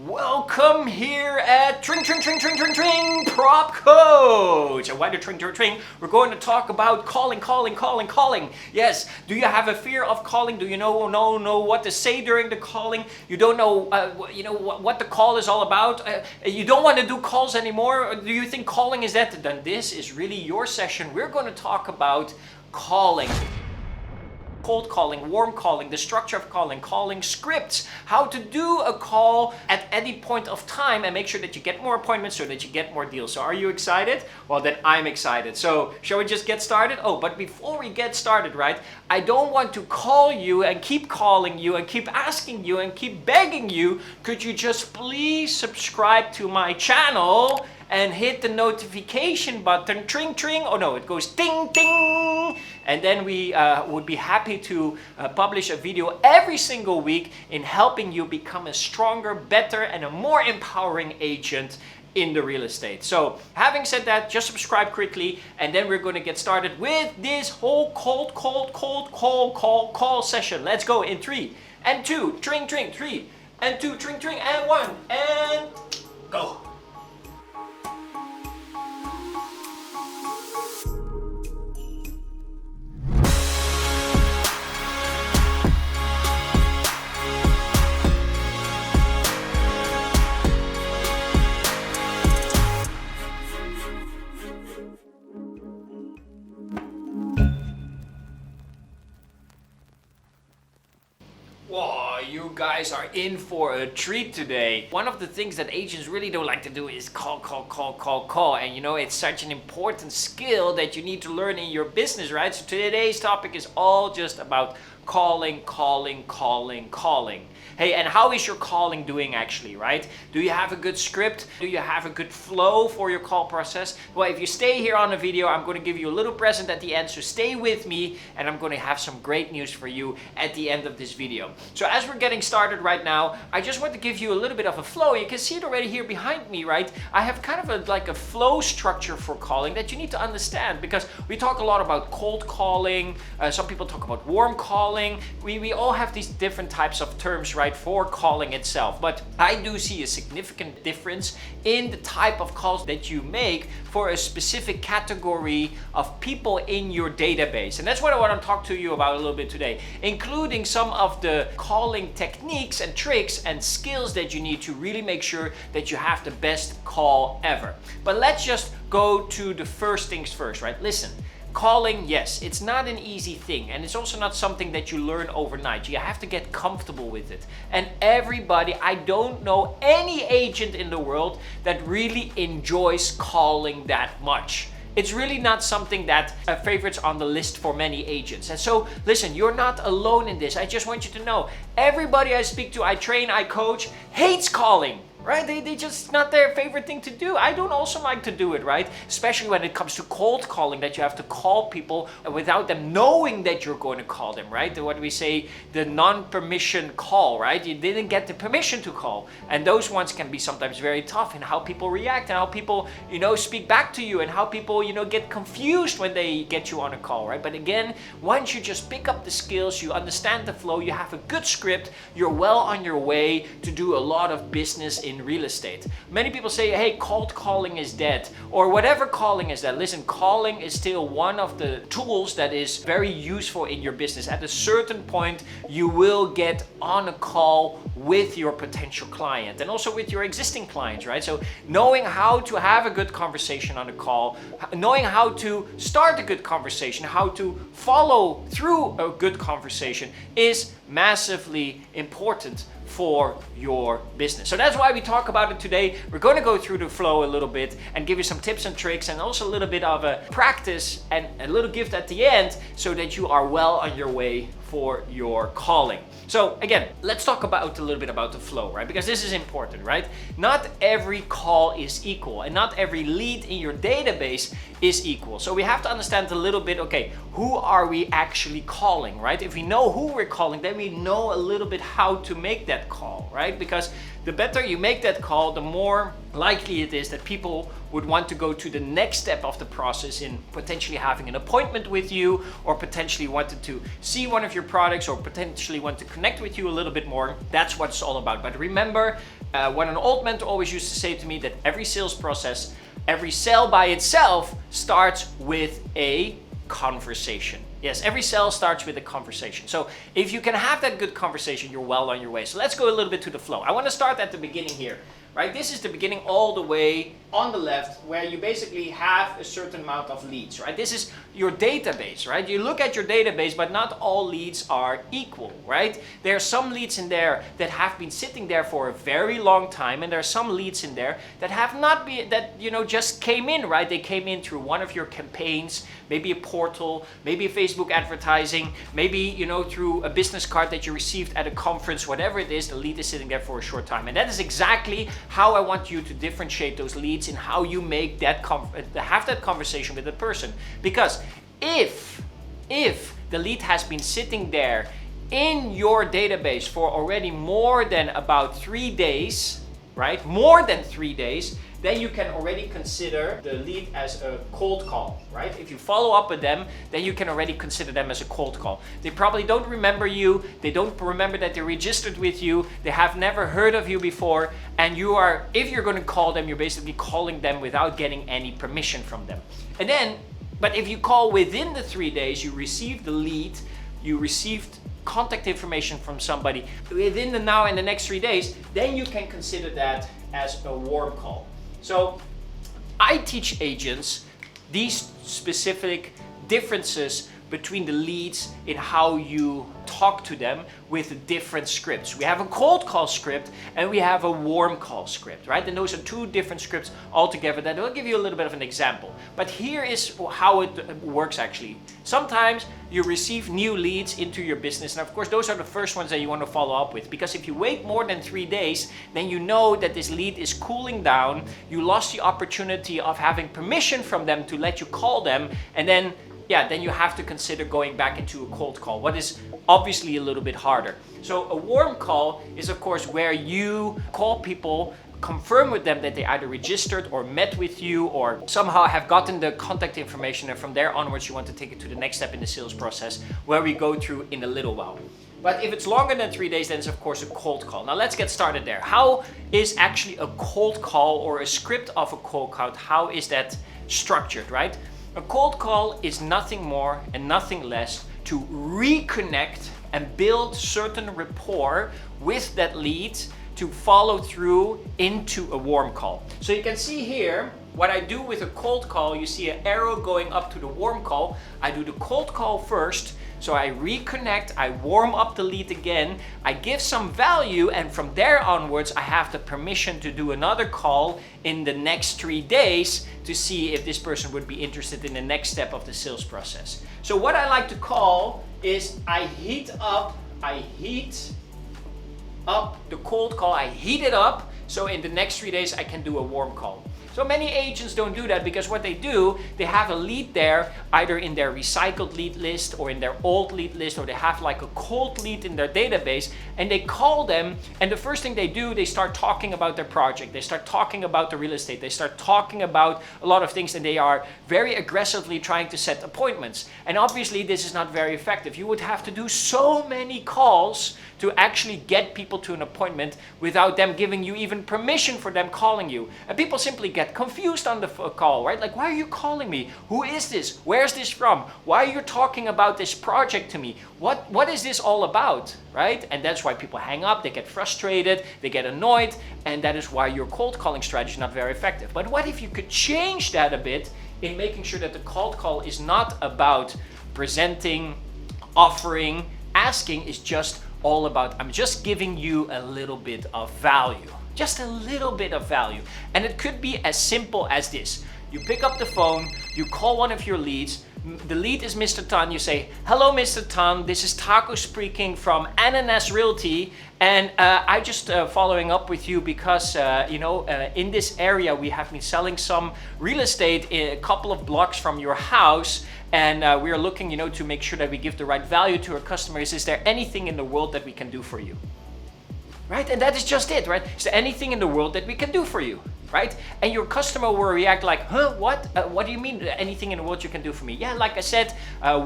Welcome here at Propcoach. And why the tring? We're going to talk about calling. Yes, do you have a fear of calling? Do you know what to say during the calling? You don't know what the call is all about? You don't want to do calls anymore? Or do you think calling is that? Then this is really your session. We're going to talk about calling. Cold calling, warm calling, the structure of calling scripts, how to do a call at any point of time and make sure that you get more appointments so that you get more deals. So are you excited? Well, then I'm excited. So shall we just get started? Oh, but before we get started, right, I don't want to call you and keep calling you and keep asking you and keep begging you. Could you just please subscribe to my channel and hit the notification button, tring. Oh no, it goes ding. And then we would be happy to publish a video every single week in helping you become a stronger, better, and a more empowering agent in the real estate. So having said that, just subscribe quickly, and then we're going to get started with this whole cold call session. Let's go in 3 and 2, tring, 3 and 2, tring, and 1, and go. Whoa, you guys are in for a treat today. One of the things that agents really don't like to do is call. And you know, it's such an important skill that you need to learn in your business, right? So today's topic is all just about calling. Hey, and how is your calling doing actually, right? Do you have a good script? Do you have a good flow for your call process? Well, if you stay here on the video, I'm going to give you a little present at the end, so stay with me, and I'm going to have some great news for you at the end of this video. So as we're getting started right now, I just want to give you a little bit of a flow. You can see it already here behind me, right? I have kind of like a flow structure for calling that you need to understand, because we talk a lot about cold calling. Some people talk about warm calling. We all have these different types of terms, right, for calling itself. But I do see a significant difference in the type of calls that you make for a specific category of people in your database. And that's what I want to talk to you about a little bit today, including some of the calling techniques and tricks and skills that you need to really make sure that you have the best call ever. But let's just go to the first things first, right? Listen. Calling, yes, it's not an easy thing, and it's also not something that you learn overnight. You have to get comfortable with it. And everybody, I don't know any agent in the world that really enjoys calling that much. It's really not something that favorites on the list for many agents. And so, listen, you're not alone in this. I just want you to know, everybody I speak to, I train, I coach, hates calling. Right? They just not their favorite thing to do. I don't also like to do it, right? Especially when it comes to cold calling, that you have to call people without them knowing that you're going to call them, right? What do we say? The non-permission call, right? You didn't get the permission to call. And those ones can be sometimes very tough in how people react and how people, speak back to you and how people, get confused when they get you on a call, right? But again, once you just pick up the skills, you understand the flow, you have a good script, you're well on your way to do a lot of business in real estate. Many people say, hey, cold calling is dead, or whatever calling is dead. Listen, calling is still one of the tools that is very useful in your business. At a certain point, you will get on a call with your potential client and also with your existing clients, right? So knowing how to have a good conversation on a call, knowing how to start a good conversation, how to follow through a good conversation is massively important for your business. So that's why we talk about it today. We're going to go through the flow a little bit and give you some tips and tricks and also a little bit of a practice and a little gift at the end so that you are well on your way for your calling. So again, let's talk about a little bit about the flow, right? Because this is important, right? Not every call is equal and not every lead in your database is equal. So we have to understand a little bit, okay, who are we actually calling, right? If we know who we're calling, then we know a little bit how to make that call, right? Because the better you make that call, the more likely it is that people would want to go to the next step of the process in potentially having an appointment with you, or potentially wanted to see one of your products, or potentially want to connect with you a little bit more. That's what it's all about. But remember, What an old mentor always used to say to me, that every sales process, every sale by itself starts with a conversation. Yes, every sale starts with a conversation. So if you can have that good conversation, you're well on your way. So let's go a little bit to the flow. I want to start at the beginning here, right? This is the beginning all the way on the left, where you basically have a certain amount of leads, right? This is your database, right? You look at your database, but not all leads are equal, right? There are some leads in there that have been sitting there for a very long time, and there are some leads in there that have not been, that, just came in, right? They came in through one of your campaigns, maybe a portal, maybe a Facebook advertising, maybe, through a business card that you received at a conference, whatever it is, the lead is sitting there for a short time. And that is exactly how I want you to differentiate those leads in how you make that have that conversation with the person. Because if the lead has been sitting there in your database for already more than about 3 days, right? More than 3 days, then you can already consider the lead as a cold call, right? If you follow up with them, then you can already consider them as a cold call. They probably don't remember you, they don't remember that they registered with you, they have never heard of you before, and if you're gonna call them, you're basically calling them without getting any permission from them. But if you call within the 3 days, you received the lead, you received contact information from somebody within the now and the next 3 days, then you can consider that as a warm call. So I teach agents these specific differences between the leads in how you talk to them with different scripts. We have a cold call script and we have a warm call script, right? And those are two different scripts altogether that will give you a little bit of an example. But here is how it works actually. Sometimes you receive new leads into your business, and of course those are the first ones that you want to follow up with, because if you wait more than 3 days, then you know that this lead is cooling down, you lost the opportunity of having permission from them to let you call them, and then you have to consider going back into a cold call, what is obviously a little bit harder. So a warm call is of course where you call people, confirm with them that they either registered or met with you or somehow have gotten the contact information, and from there onwards you want to take it to the next step in the sales process, where we go through in a little while. But if it's longer than 3 days, then it's of course a cold call. Now let's get started there. How is actually a cold call, or a script of a cold call, how is that structured, right? A cold call is nothing more and nothing less to reconnect and build certain rapport with that lead to follow through into a warm call. So you can see here what I do with a cold call. You see an arrow going up to the warm call. I do the cold call first. So I reconnect, I warm up the lead again, I give some value, and from there onwards I have the permission to do another call in the next 3 days to see if this person would be interested in the next step of the sales process. So what I like to call is I heat up the cold call, I heat it up, so in the next 3 days I can do a warm call. So many agents don't do that, because what they do, they have a lead there, either in their recycled lead list or in their old lead list, or they have like a cold lead in their database, and they call them, and the first thing they do, they start talking about their project, they start talking about the real estate, they start talking about a lot of things, and they are very aggressively trying to set appointments. And obviously this is not very effective. You would have to do so many calls to actually get people to an appointment without them giving you even permission for them calling you. And people simply get confused on the call, right? Like, why are you calling me? Who is this? Where's this from? Why are you talking about this project to me? What is this all about, right? And that's why people hang up, they get frustrated, they get annoyed, and that is why your cold calling strategy is not very effective. But what if you could change that a bit in making sure that the cold call is not about presenting, offering, asking, is just all about, I'm just giving you a little bit of value. Just a little bit of value. And it could be as simple as this. You pick up the phone, you call one of your leads, the lead is Mr. Tan, you say, hello Mr. Tan, this is Taco speaking from Ananas Realty, and I just following up with you because in this area we have been selling some real estate a couple of blocks from your house, and we are looking to make sure that we give the right value to our customers. Is there anything in the world that we can do for you? right? And that is just it, right? Is there anything in the world that we can do for you, right? And your customer will react like, huh, what? What do you mean anything in the world you can do for me? Yeah, like I said,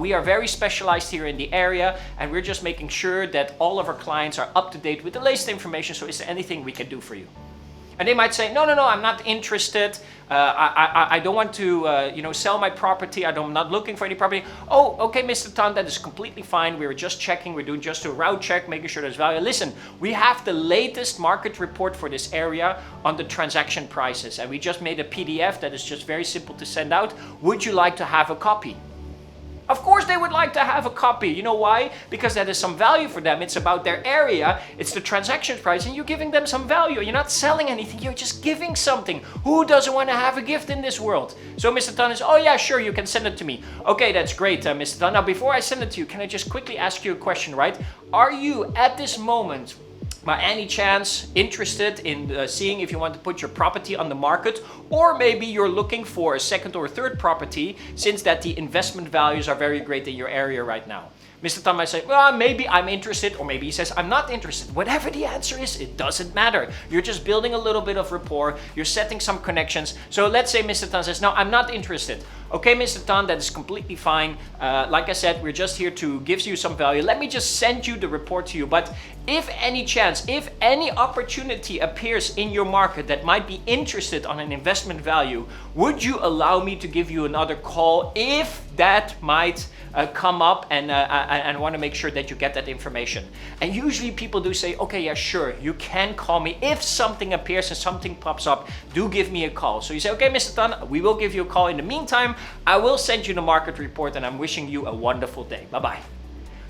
we are very specialized here in the area, and we're just making sure that all of our clients are up to date with the latest information. So is there anything we can do for you? And they might say, no, I'm not interested. I don't want to, sell my property. I'm not looking for any property. Oh, okay, Mr. Tan, that is completely fine. We were just checking. We're doing just a route check, making sure there's value. Listen, we have the latest market report for this area on the transaction prices. And we just made a PDF that is just very simple to send out. Would you like to have a copy? Of course they would like to have a copy. You know why? Because that is some value for them. It's about their area. It's the transaction price, and you're giving them some value. You're not selling anything. You're just giving something. Who doesn't want to have a gift in this world? So Mr. Tan is, oh yeah, sure, you can send it to me. Okay, that's great, Mr. Tan. Now, before I send it to you, can I just quickly ask you a question, right? Are you at this moment, by any chance, interested in seeing if you want to put your property on the market, or maybe you're looking for a second or third property, since that the investment values are very great in your area right now? Mr. Tan might say, well, maybe I'm interested, or maybe he says, I'm not interested. Whatever the answer is, it doesn't matter. You're just building a little bit of rapport. You're setting some connections. So let's say Mr. Tan says, no, I'm not interested. Okay, Mr. Tan, that is completely fine. Like I said, we're just here to give you some value. Let me just send you the report to you. But if any chance, if any opportunity appears in your market that might be interested on an investment value, would you allow me to give you another call if that might come up, and want to make sure that you get that information? And usually people do say, okay, yeah, sure, you can call me. If something appears and something pops up, do give me a call. So you say, okay, Mr. Tan, we will give you a call. In the meantime, I will send you the market report, and I'm wishing you a wonderful day. Bye-bye.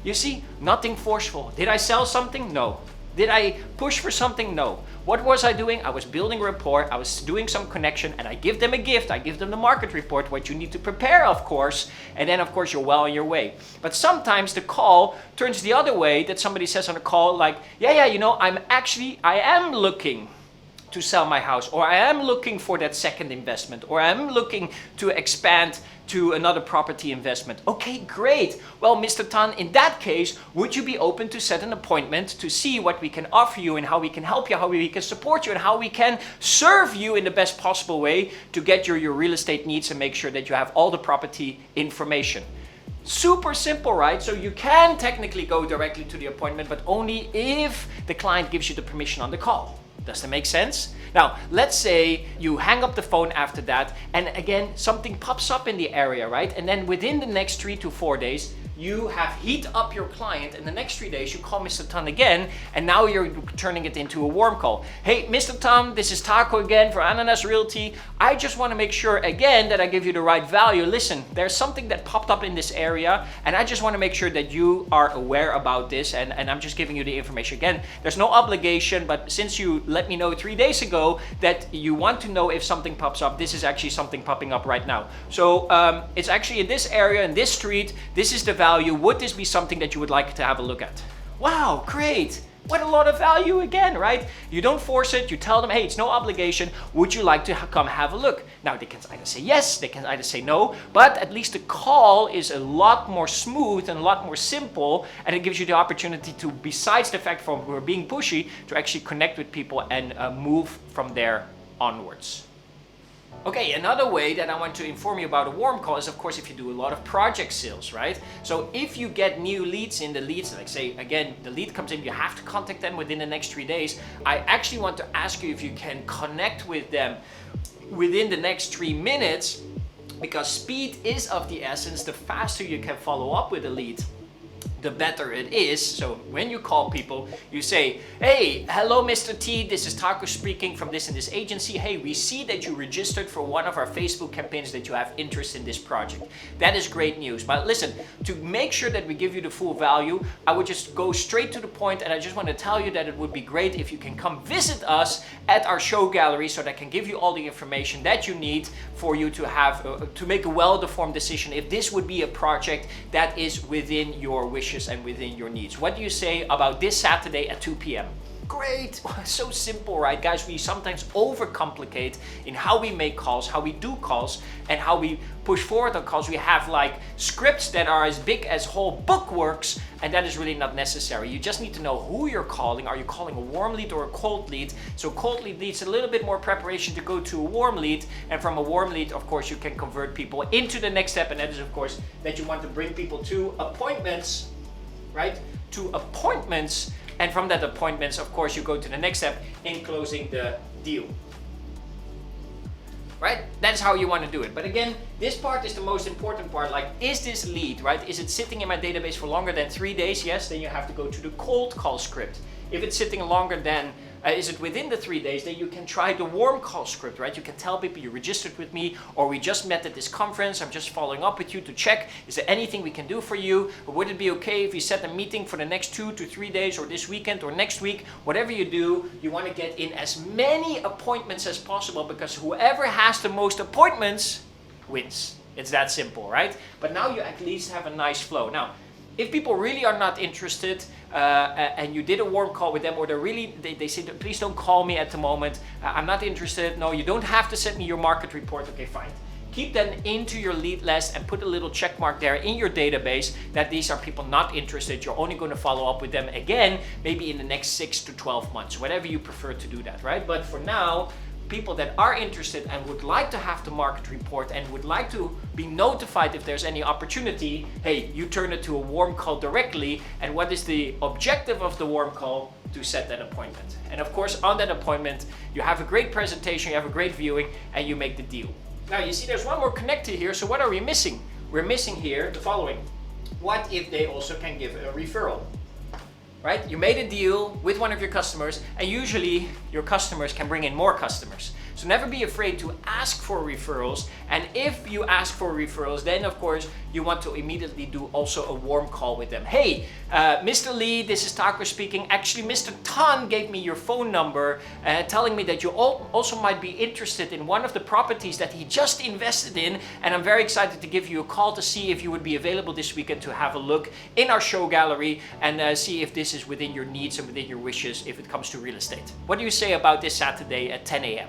You see, nothing forceful. Did I sell something? No. Did I push for something? No. What was I doing? I was building rapport. I was doing some connection, and I give them a gift. I give them the market report, what you need to prepare, of course. And then, of course, you're well on your way. But sometimes the call turns the other way, that somebody says on a call like, yeah, I am looking to sell my house, or I am looking for that second investment, or I am looking to expand to another property investment. Okay, great. Well, Mr. Tan, in that case, would you be open to set an appointment to see what we can offer you and how we can help you, how we can support you, and how we can serve you in the best possible way to get your real estate needs and make sure that you have all the property information? Super simple, right? So you can technically go directly to the appointment, but only if the client gives you the permission on the call. Does that make sense? Now, let's say you hang up the phone after that, and again, something pops up in the area, right? And then within the next 3 to 4 days, you have heat up your client, and the next 3 days you call Mr. Tan again, and now you're turning it into a warm call. Hey, Mr. Tan, this is Taco again for Ananas Realty. I just want to make sure again that I give you the right value. Listen, there's something that popped up in this area, and I just want to make sure that you are aware about this, and I'm just giving you the information. Again, there's no obligation, but since you let me know 3 days ago that you want to know if something pops up, this is actually something popping up right now. So it's actually in this area, in this street, this is the value. Would this be something that you would like to have a look at? Wow, great. What a lot of value again, right? You don't force it. You tell them, hey, it's no obligation. Would you like to come have a look? Now, they can either say yes, they can either say no, but at least the call is a lot more smooth and a lot more simple, and it gives you the opportunity to, besides the fact from we're being pushy, to actually connect with people and move from there onwards. Okay, another way that I want to inform you about a warm call is, of course, if you do a lot of project sales, right? So if you get new leads in, the leads, like say, again, the lead comes in, you have to contact them within the next 3 days. I actually want to ask you if you can connect with them within the next 3 minutes, because speed is of the essence. The faster you can follow up with a lead, the better it is. So when you call people, you say, hey, hello, Mr. T, this is Taco speaking from this and this agency. Hey, we see that you registered for one of our Facebook campaigns, that you have interest in this project. That is great news. But listen, to make sure that we give you the full value, I would just go straight to the point, and I just want to tell you that it would be great if you can come visit us at our show gallery, so that I can give you all the information that you need for you to have to make a well-informed decision if this would be a project that is within your wishes and within your needs. What do you say about this Saturday at 2 p.m.? Great. So simple, right? Guys, we sometimes overcomplicate in how we make calls, how we do calls, and how we push forward on calls. We have like scripts that are as big as whole bookworks, and that is really not necessary. You just need to know who you're calling. Are you calling a warm lead or a cold lead? So cold lead needs a little bit more preparation to go to a warm lead, and from a warm lead, of course, you can convert people into the next step, and that is, of course, that you want to bring people to appointments, right? To appointments, and from that appointments, of course, you go to the next step in closing the deal. Right? That's how you want to do it. But again, this part is the most important part. Like, is this lead, right? Is it sitting in my database for longer than 3 days? Yes, then you have to go to the cold call script. If it's sitting longer than, is it within the 3 days, then you can try the warm call script, right? You can tell people you registered with me, or we just met at this conference. I'm just following up with you to check, is there anything we can do for you? Or would it be okay if we set a meeting for the next 2 to 3 days, or this weekend, or next week? Whatever you do, you want to get in as many appointments as possible, because whoever has the most appointments wins. It's that simple, right? But now you at least have a nice flow. Now, if people really are not interested, and you did a warm call with them, or they say, please don't call me at the moment, I'm not interested. No, you don't have to send me your market report. Okay, fine. Keep them into your lead list and put a little check mark there in your database that these are people not interested. You're only going to follow up with them again, maybe in the next 6 to 12 months, whatever you prefer to do that, right? But for now, people that are interested and would like to have the market report and would like to be notified if there's any opportunity, hey, you turn it to a warm call directly. And what is the objective of the warm call? To set that appointment. And of course, on that appointment, you have a great presentation, you have a great viewing, and you make the deal. Now, you see there's one more connector here. So what are we missing? We're missing here the following. What if they also can give a referral? Right? You made a deal with one of your customers, and usually your customers can bring in more customers. So never be afraid to ask for referrals. And if you ask for referrals, then of course you want to immediately do also a warm call with them. Hey, Mr. Lee, this is Taco speaking. Actually, Mr. Tan gave me your phone number, telling me that you also might be interested in one of the properties that he just invested in. And I'm very excited to give you a call to see if you would be available this weekend to have a look in our show gallery and see if this is within your needs and within your wishes if it comes to real estate. What do you say about this Saturday at 10 a.m.?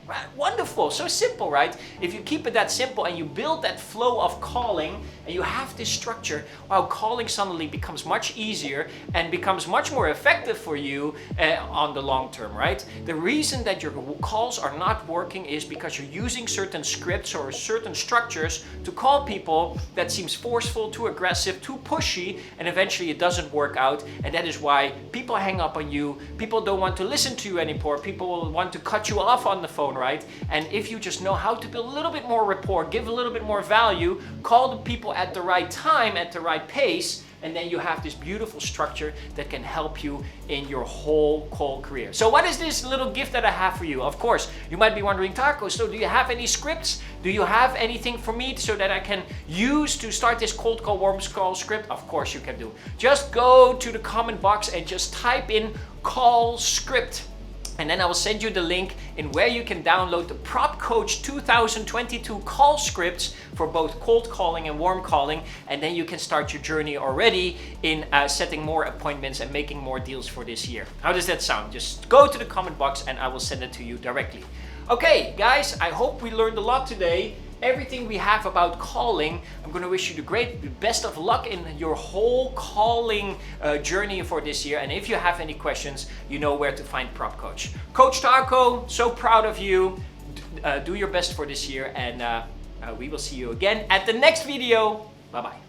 Right, wonderful, so simple, right? If you keep it that simple and you build that flow of calling and you have this structure, wow, calling suddenly becomes much easier and becomes much more effective for you on the long term, right? The reason that your calls are not working is because you're using certain scripts or certain structures to call people that seems forceful, too aggressive, too pushy, and eventually it doesn't work out. And that is why people hang up on you, people don't want to listen to you anymore, people will want to cut you off on the phone, right? And if you just know how to build a little bit more rapport, give a little bit more value, call the people at the right time, at the right pace, and then you have this beautiful structure that can help you in your whole call career. So what is this little gift that I have for you? Of course, you might be wondering, Taco, so do you have any scripts? Do you have anything for me so that I can use to start this cold call, warm call script? Of course you can do. Just go to the comment box and just type in call script. And then I will send you the link in where you can download the Propcoach 2022 call scripts for both cold calling and warm calling. And then you can start your journey already in setting more appointments and making more deals for this year. How does that sound? Just go to the comment box and I will send it to you directly. Okay, guys, I hope we learned a lot today. Everything we have about calling. I'm going to wish you the best of luck in your whole calling journey for this year. And if you have any questions, you know where to find Propcoach. Coach Taco, so proud of you. Do your best for this year, and we will see you again at the next video. Bye-bye.